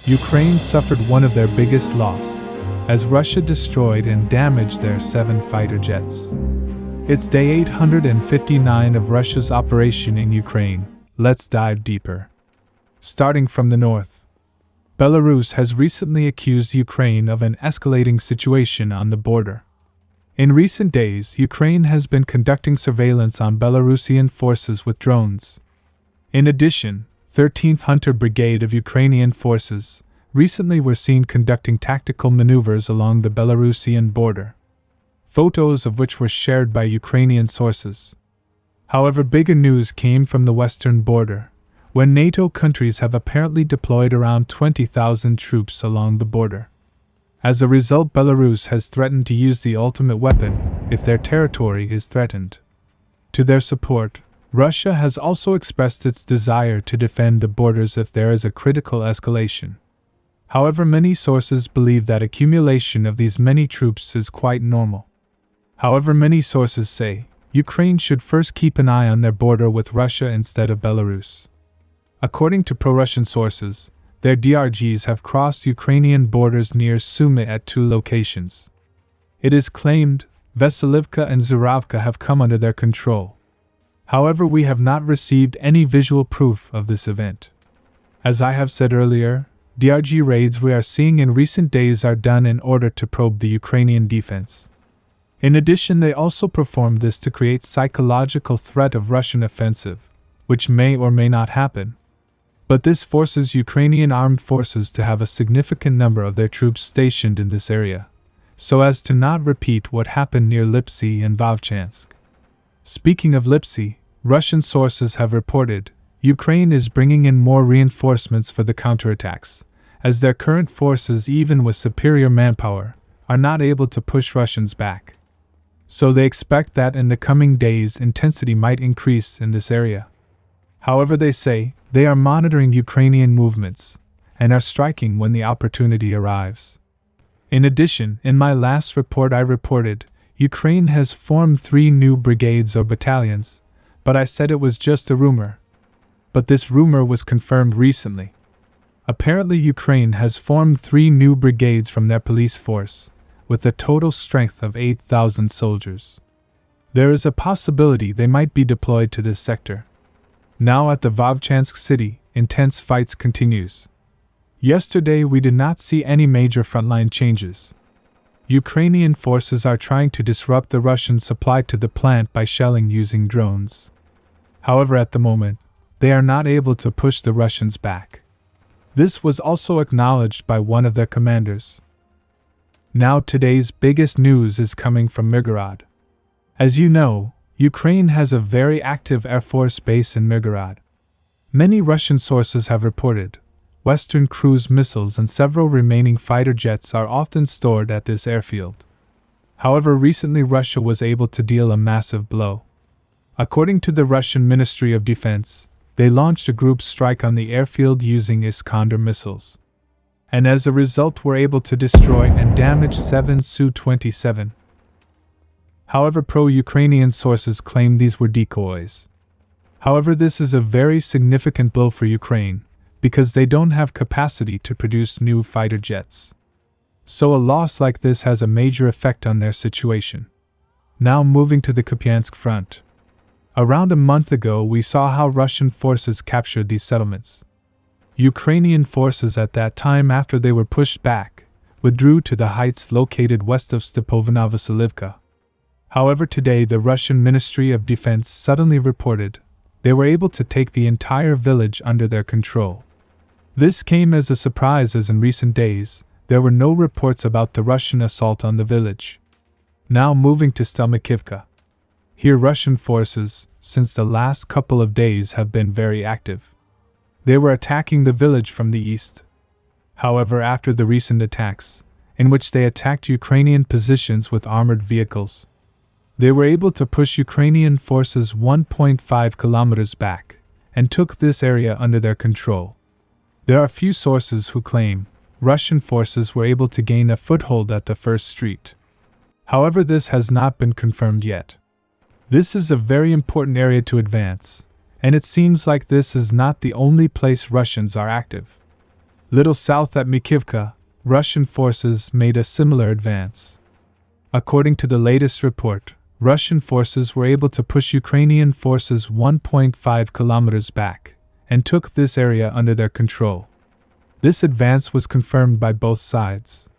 Ukraine suffered one of their biggest loss, as Russia destroyed and damaged their 7 fighter jets. It's day 859 of Russia's operation in Ukraine. Let's dive deeper. Starting from the north, Belarus has recently accused Ukraine of an escalating situation on the border. In recent days, Ukraine has been conducting surveillance on Belarusian forces with drones. In addition, 13th Hunter Brigade of Ukrainian forces recently were seen conducting tactical maneuvers along the Belarusian border, photos of which were shared by Ukrainian sources. However, bigger news came from the western border, when NATO countries have apparently deployed around 20,000 troops along the border. As a result, Belarus has threatened to use the ultimate weapon if their territory is threatened. To their support, Russia has also expressed its desire to defend the borders if there is a critical escalation. However, many sources believe that accumulation of these many troops is quite normal. However, many sources say Ukraine should first keep an eye on their border with Russia instead of Belarus. According to pro-Russian sources, their DRGs have crossed Ukrainian borders near Sumy at 2 locations. It is claimed Vasilivka and Zuravka have come under their control. However, we have not received any visual proof of this event. As I have said earlier, DRG raids we are seeing in recent days are done in order to probe the Ukrainian defense. In addition, they also perform this to create psychological threat of Russian offensive, which may or may not happen. But this forces Ukrainian armed forces to have a significant number of their troops stationed in this area, so as to not repeat what happened near Lipsy and Vovchansk. Speaking of Lipsy, Russian sources have reported Ukraine is bringing in more reinforcements for the counterattacks, as their current forces, even with superior manpower, are not able to push Russians back. So they expect that in the coming days intensity might increase in this area. However, they say they are monitoring Ukrainian movements and are striking when the opportunity arrives. In addition, in my last report I reported Ukraine has formed 3 new brigades or battalions, but I said it was just a rumor. But this rumor was confirmed recently. Apparently, Ukraine has formed 3 new brigades from their police force, with a total strength of 8,000 soldiers. There is a possibility they might be deployed to this sector. Now at the Vovchansk city, intense fights continues. Yesterday we did not see any major frontline changes. Ukrainian forces are trying to disrupt the Russian supply to the plant by shelling using drones. However, at the moment, they are not able to push the Russians back. This was also acknowledged by one of their commanders. Now today's biggest news is coming from Mirgorod. As you know, Ukraine has a very active Air Force base in Mirgorod. Many Russian sources have reported Western cruise missiles and several remaining fighter jets are often stored at this airfield. However, recently Russia was able to deal a massive blow. According to the Russian Ministry of Defense, they launched a group strike on the airfield using Iskander missiles, and as a result were able to destroy and damage 7 Su-27. However, pro-Ukrainian sources claim these were decoys. However, this is a very significant blow for Ukraine, because they don't have capacity to produce new fighter jets. So a loss like this has a major effect on their situation. Now moving to the Kupiansk front. Around a month ago we saw how Russian forces captured these settlements. Ukrainian forces at that time, after they were pushed back, withdrew to the heights located west of Stepovna Vasilivka. However, today the Russian Ministry of Defense suddenly reported they were able to take the entire village under their control. This came as a surprise, as in recent days there were no reports about the Russian assault on the village. Now moving to Stelmakivka. Here Russian forces, since the last couple of days, have been very active. They were attacking the village from the east. However, after the recent attacks, in which they attacked Ukrainian positions with armored vehicles, they were able to push Ukrainian forces 1.5 kilometers back, and took this area under their control. There are few sources who claim Russian forces were able to gain a foothold at the first street. However, this has not been confirmed yet. This is a very important area to advance, and it seems like this is not the only place Russians are active. Little south at Mikivka, Russian forces made a similar advance. According to the latest report, Russian forces were able to push Ukrainian forces 1.5 kilometers back and took this area under their control. This advance was confirmed by both sides.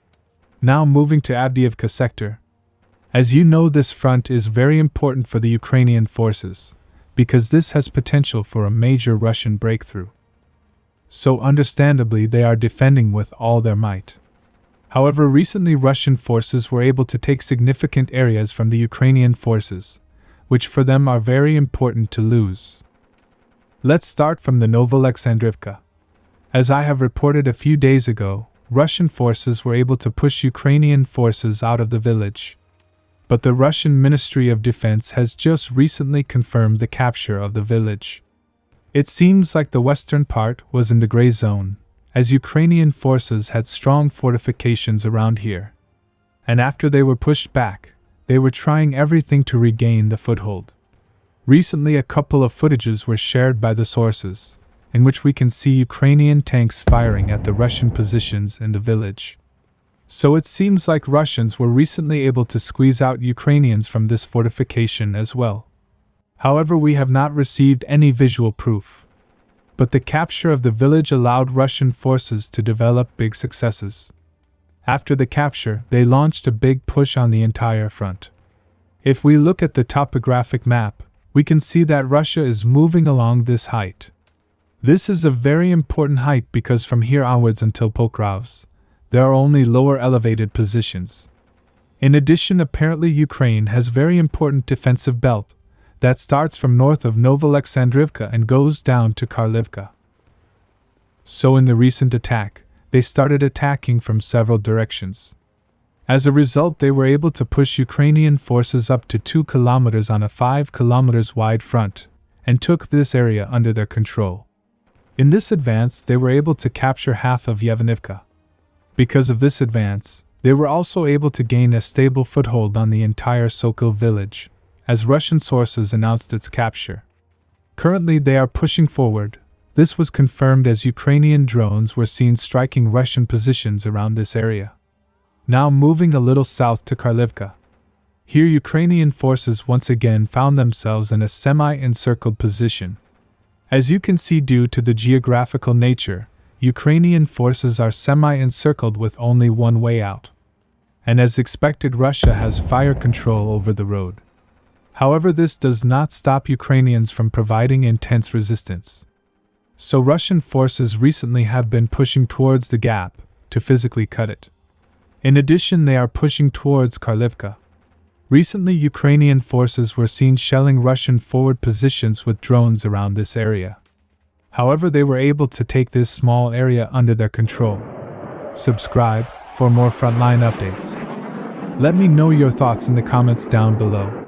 Now moving to Avdiivka sector. As you know, this front is very important for the Ukrainian forces, because this has potential for a major Russian breakthrough. So understandably, they are defending with all their might. However, recently Russian forces were able to take significant areas from the Ukrainian forces, which for them are very important to lose. Let's start from the Novoalexandrivka. As I have reported a few days ago, Russian forces were able to push Ukrainian forces out of the village. But the Russian Ministry of Defense has just recently confirmed the capture of the village. It seems like the western part was in the gray zone, as Ukrainian forces had strong fortifications around here. And after they were pushed back, they were trying everything to regain the foothold. Recently, a couple of footages were shared by the sources, in which we can see Ukrainian tanks firing at the Russian positions in the village. So it seems like Russians were recently able to squeeze out Ukrainians from this fortification as well. However, we have not received any visual proof. But the capture of the village allowed Russian forces to develop big successes. After the capture, they launched a big push on the entire front. If we look at the topographic map, we can see that Russia is moving along this height. This is a very important height because from here onwards until Pokrovsk, there are only lower elevated positions. In addition, apparently Ukraine has very important defensive belt that starts from north of Novoalexandrivka and goes down to Kharkivka. So in the recent attack, they started attacking from several directions. As a result, they were able to push Ukrainian forces up to 2 kilometers on a 5 kilometers wide front, and took this area under their control. In this advance, they were able to capture half of Yevnivka. Because of this advance, they were also able to gain a stable foothold on the entire Sokol village, as Russian sources announced its capture. Currently, they are pushing forward. This was confirmed as Ukrainian drones were seen striking Russian positions around this area. Now moving a little south to Kharkivka. Here Ukrainian forces once again found themselves in a semi-encircled position. As you can see, due to the geographical nature, Ukrainian forces are semi-encircled with only one way out. And as expected, Russia has fire control over the road. However, this does not stop Ukrainians from providing intense resistance. So Russian forces recently have been pushing towards the gap to physically cut it. In addition, they are pushing towards Kharkivka. Recently, Ukrainian forces were seen shelling Russian forward positions with drones around this area. However, they were able to take this small area under their control. Subscribe for more frontline updates. Let me know your thoughts in the comments down below.